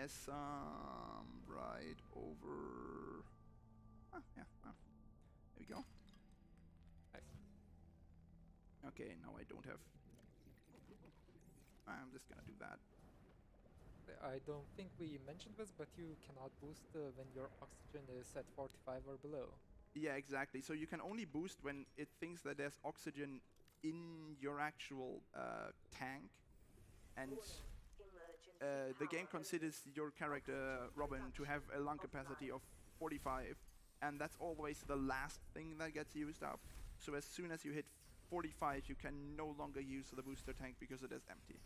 ESA right over... yeah, there we go. Nice. Okay, now I don't have... I'm just gonna do that. I don't think we mentioned this, but you cannot boost when your oxygen is at 45 or below. Yeah, exactly. So you can only boost when it thinks that there's oxygen in your actual tank. And the game considers your character, Robin, to have a lung capacity of 45. And that's always the last thing that gets used up. So as soon as you hit 45, you can no longer use the booster tank because it is empty.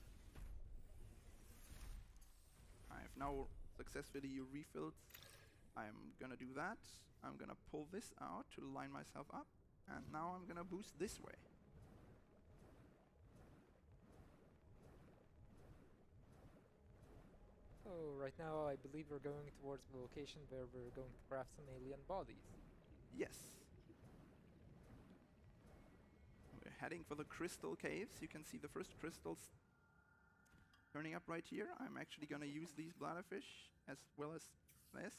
I have now successfully refilled. I'm gonna do that. I'm gonna pull this out to line myself up. And now I'm gonna boost this way. So right now I believe we're going towards the location where we're going to craft some alien bodies. Yes. We're heading for the crystal caves. You can see the first crystals turning up right here. I'm actually gonna use these bladderfish as well as this.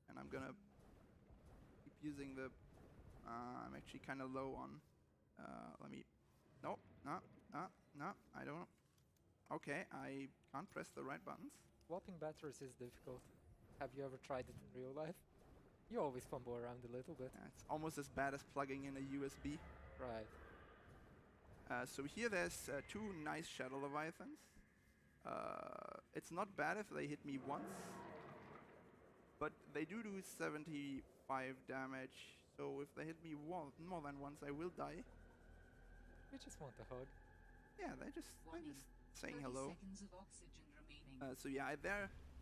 And I'm gonna keep using the... I'm actually kind of low on... let me... No, I don't... Okay, I can't press the right buttons. Swapping batteries is difficult. Have you ever tried it in real life? You always fumble around a little bit. Yeah, it's almost as bad as plugging in a USB. Right. So here there's two nice Shadow Leviathans. It's not bad if they hit me once, but they do 75 damage, so if they hit me more than once, I will die. We just want a hug. Yeah, they're just saying hello. Seconds of oxygen remaining. So yeah,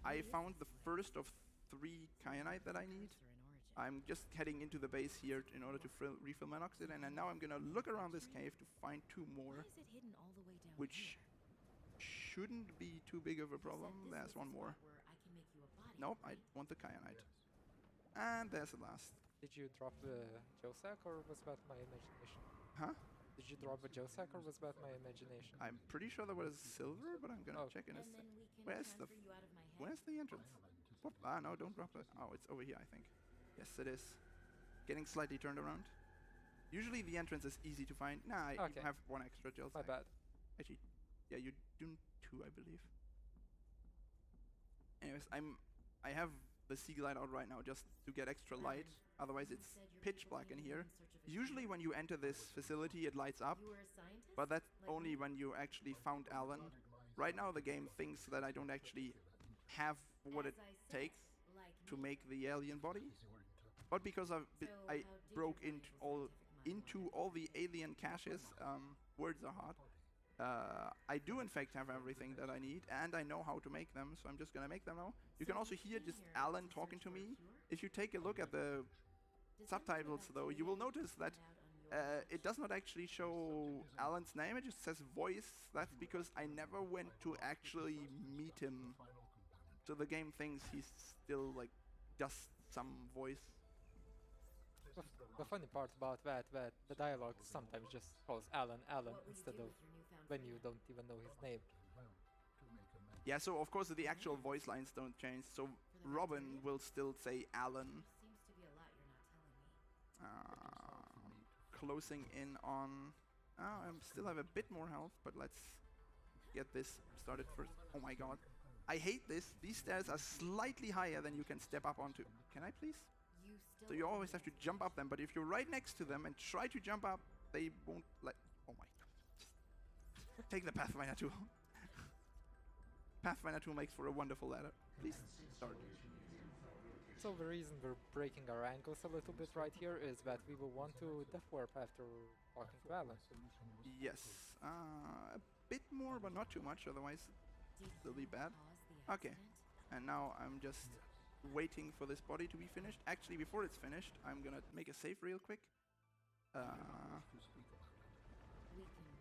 I found the first of 3 kyanite that I need. I'm just heading into the base here in order to refill my oxygen, and now I'm gonna look around this cave to find 2 more, which shouldn't be too big of a problem. There's one more. Nope, I want the kyanite. And there's the last. Did you drop the Josac or was that my imagination? Huh? Did you drop a Josac or was that my imagination? I'm pretty sure there was silver, but I'm gonna check in a sec. Where's the entrance? What? Ah, no, don't drop that. Oh, it's over here, I think. Yes, it is. Getting slightly turned around. Usually the entrance is easy to find. Nah, you have 1 extra gel sack. My bad. Actually, yeah, you do 2, I believe. Anyways, I have the sea glide out right now just to get extra light. Otherwise, it's pitch black in here. Usually, when you enter this facility, it lights up, but that's only when you actually found Alan. Right now, the game thinks that I don't actually have what it takes to make the alien body, but because I broke into all the alien caches, words are hard. I do in fact have everything that I need, and I know how to make them, so I'm just gonna make them now. You can also hear just Alan talking to me. If you take a look at the subtitles though, you will notice that it does not actually show Alan's name, it just says voice. That's because I never went to actually meet him. So the game thinks he's still like just some voice. The funny part about that the dialogue sometimes just calls Alan instead of when you don't even know his name. Yeah, so of course the actual voice lines don't change, so Robin will still say Alan. Closing in on... I still have a bit more health, but let's get this started first. Oh my god. I hate this. These stairs are slightly higher than you can step up onto. Can I please? So you always have to jump up them, but if you're right next to them and try to jump up, they won't let... Oh my god. Take the Pathfinder tool. Pathfinder tool makes for a wonderful ladder. Please start. So the reason we're breaking our ankles a little bit right here is that we will want to death warp after talking to Alan. Yes. A bit more, but not too much, otherwise it'll be bad. Okay. And now I'm just waiting for this body to be finished. Actually, before it's finished, I'm gonna make a save real quick. So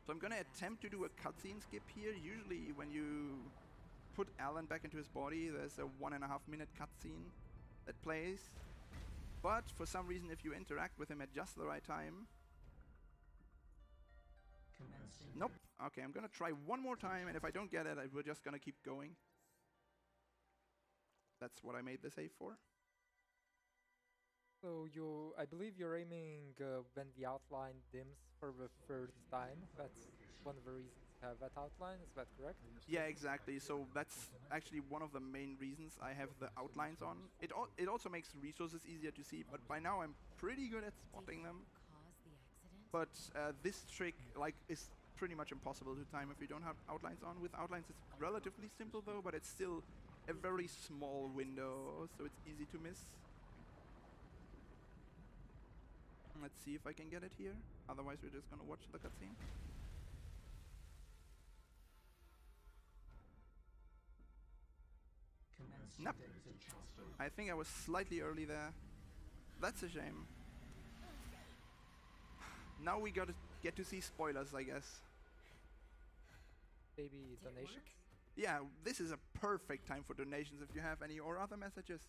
I'm gonna attempt to do a cutscene skip here. Usually when you put Alan back into his body, there's a 1.5 minute cutscene that plays. But for some reason, if you interact with him at just the right time... Nope. Okay, I'm gonna try one more time, and if I don't get it, we're just gonna keep going. that's what I made the save for. So I believe you're aiming when the outline dims for the third time. That's one of the reasons to have that outline, is that correct? Yeah, exactly. So that's actually one of the main reasons I have the outlines on. It also makes resources easier to see, but by now I'm pretty good at spotting them. But this trick is pretty much impossible to time if you don't have outlines on. With outlines it's relatively simple though, but it's still a very small window, so it's easy to miss. Let's see if I can get it here. Otherwise we're just gonna watch the cutscene. Nope. I think I was slightly early there. That's a shame. Now we gotta get to see spoilers, I guess. Maybe donations? Yeah, this is a perfect time for donations if you have any or other messages.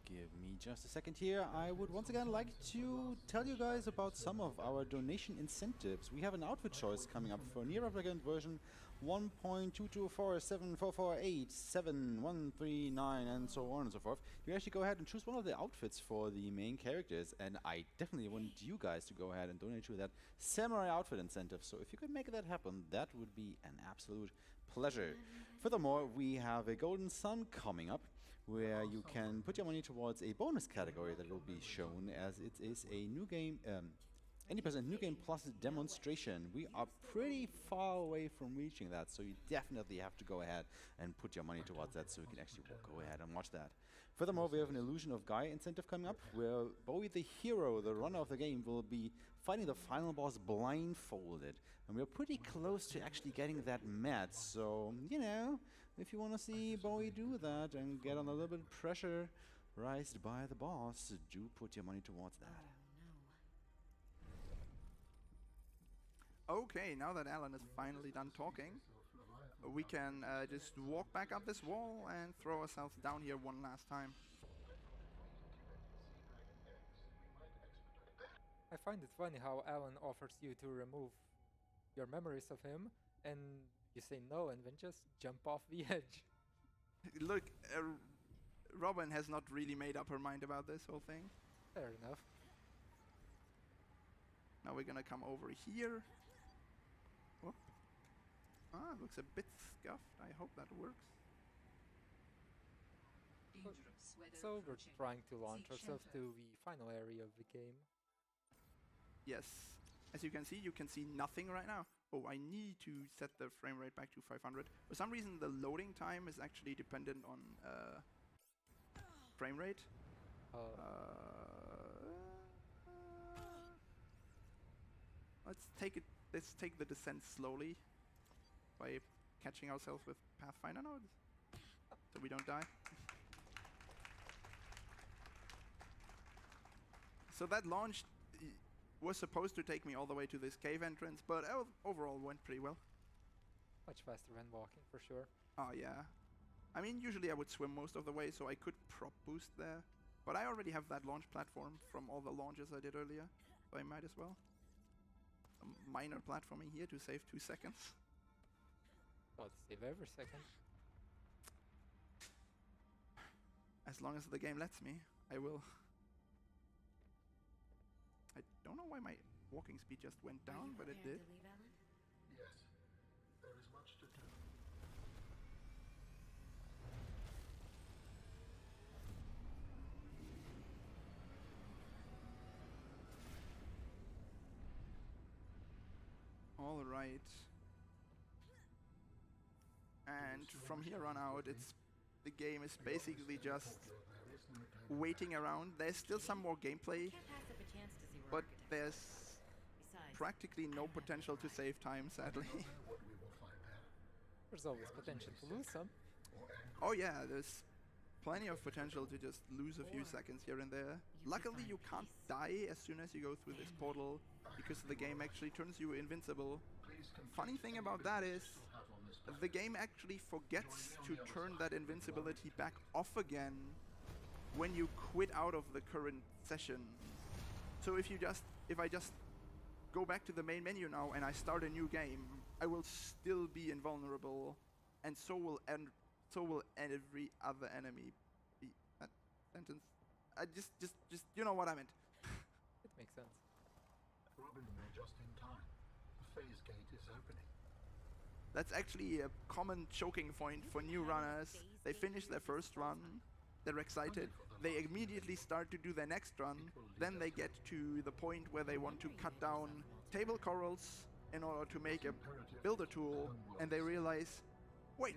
Give me just a second here. I would once again like to tell you guys about some of our donation incentives. We have an outfit choice coming up for Near Replicant version 1.22474877139 and so on and so forth. You actually go ahead and choose one of the outfits for the main characters, and I definitely want you guys to go ahead and donate to that samurai outfit incentive. So if you could make that happen, that would be an absolute pleasure. Furthermore, we have a Golden Sun coming up, where you can put your money towards a bonus category that will be shown, as it is a new game, 80% new game plus demonstration. We are pretty far away from reaching that, so you definitely have to go ahead and put your money towards that so you can actually go ahead and watch that. Furthermore, we have an Illusion of Gaia incentive coming up, where Bowie the hero, the runner of the game, will be fighting the final boss blindfolded. And we're pretty close to actually getting that met, so, you know, if you want to see Bowie do that and get on a little bit of pressure raised by the boss, do put your money towards that. Okay, now that Alan is finally done talking, we can just walk back up this wall and throw ourselves down here one last time. I find it funny how Alan offers you to remove your memories of him, and you say no and then just jump off the edge. Look, Robin has not really made up her mind about this whole thing. Fair enough. Now we're gonna come over here. Whoop. Ah, looks a bit scuffed. I hope that works. So we're trying to launch ourselves to the final area of the game. Yes. As you can see nothing right now. Oh, I need to set the frame rate back to 500. For some reason, the loading time is actually dependent on frame rate. Let's take the descent slowly by catching ourselves with Pathfinder nodes, so we don't die. So that launch was supposed to take me all the way to this cave entrance, but overall went pretty well. Much faster than walking, for sure. Oh yeah. I mean, usually I would swim most of the way, so I could prop boost there. But I already have that launch platform from all the launches I did earlier, so I might as well. Some minor platforming here to save 2 seconds. Well, save every second. As long as the game lets me, I will. I don't know why my walking speed just went down, but it did. Yes, there is much to do. All right. And from here on out, the game is basically just waiting around. There's still some more gameplay, but there's practically no potential to save time, sadly. There's always potential to lose some. Oh yeah, there's plenty of potential to just lose a few seconds here and there. Luckily, you can't die as soon as you go through this portal, because the game actually turns you invincible. Funny thing about that is, the game actually forgets to turn that invincibility back off again when you quit out of the current session. So if I just go back to the main menu now and I start a new game, I will still be invulnerable and so will every other enemy be. That sentence. Just you know what I meant. It makes sense. Robin, you're just in time. The phase gate is opening. That's actually a common choking point for new runners. They finish their first run, they're excited, they immediately start to do their next run, then they get to the point where they want to cut down table corals in order to make a builder tool, and they realize, wait,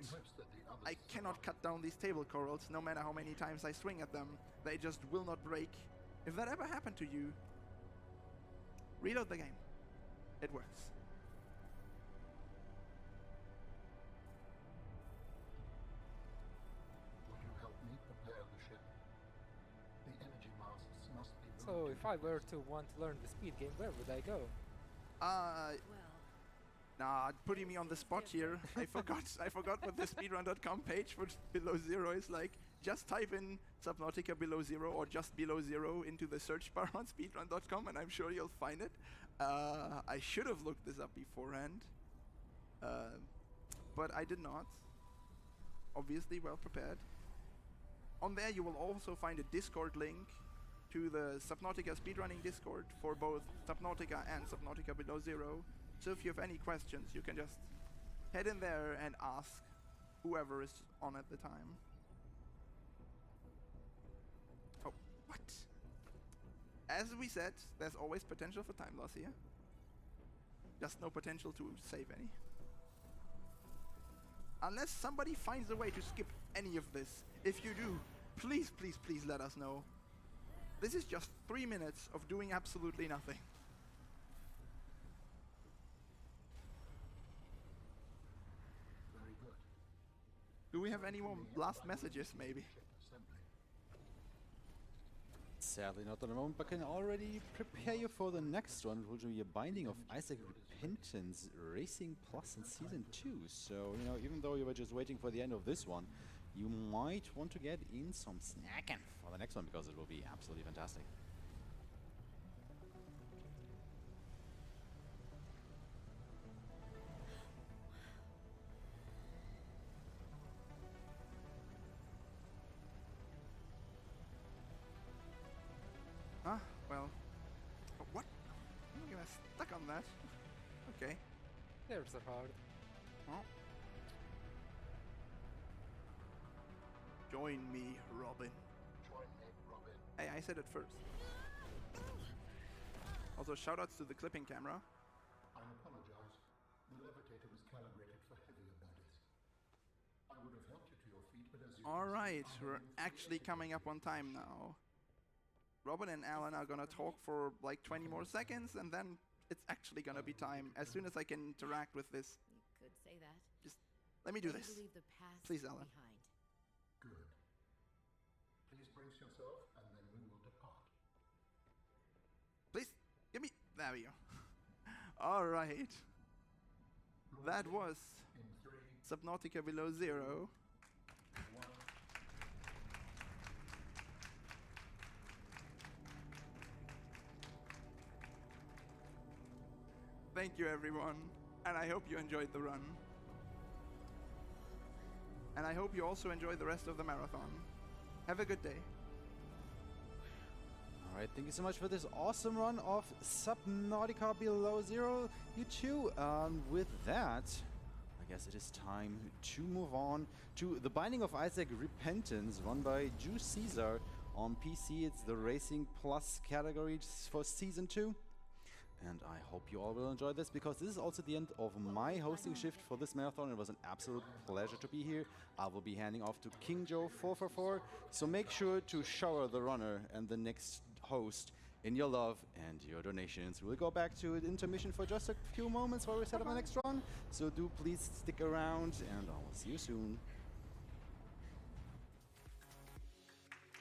I cannot cut down these table corals no matter how many times I swing at them. They just will not break. If that ever happened to you, reload the game. It works. Will you help me prepare the ship? The energy masts must be moved. So if I were to want to learn the speed game, where would I go? Nah, putting me on the spot here. I forgot what the speedrun.com page for below zero is like. Just type in Subnautica below zero or just below zero into the search bar on speedrun.com and I'm sure you'll find it. I should have looked this up beforehand, but I did not. Obviously well prepared. On there you will also find a Discord link to the Subnautica speedrunning Discord for both Subnautica and Subnautica below zero. So if you have any questions, you can just head in there and ask whoever is on at the time. Oh, what? As we said, there's always potential for time loss here. Just no potential to save any. Unless somebody finds a way to skip any of this. If you do, please, please, please let us know. This is just 3 minutes of doing absolutely nothing. Very good. Do we have any more last messages, maybe? Assembly. Sadly not at the moment, but can already prepare you for the next one, which will be a Binding of Isaac Repentance Racing Plus in Season 2. So, you know, even though you were just waiting for the end of this one, you might want to get in some snacking for the next one, because it will be absolutely fantastic. Well, what? I'm gonna stuck on that. Okay. There's a hard. Oh. Join me, Robin. Join me, Robin. Hey, I said it first. Also, shoutouts to the clipping camera. I apologize. The levitator was calibrated for heavier bodies. I would have helped you to your feet, but as you All can see, right, I we're am actually coming up on time now. Robin and Alan are gonna talk for like 20 more seconds, and then it's actually gonna be time. As soon as I can interact with this, You could say that. just let me do Maybe this. leave the past Please, Alan. behind. good. Please brace yourself, and then we will depart. Please, give me. There we go. All right. That was In 3, Subnautica below zero. 1. Thank you, everyone, and I hope you enjoyed the run. And I hope you also enjoy the rest of the marathon. Have a good day. Alright, thank you so much for this awesome run of Subnautica below zero, you two. With that, I guess it is time to move on to the Binding of Isaac Repentance, run by Juice Caesar on PC. It's the Racing Plus category for Season 2. And I hope you all will enjoy this, because this is also the end of my hosting shift for this marathon. It was an absolute pleasure to be here. I will be handing off to King Joe 444. So make sure to shower the runner and the next host in your love and your donations. We'll go back to intermission for just a few moments while we set up the next run. So do please stick around, and I will see you soon.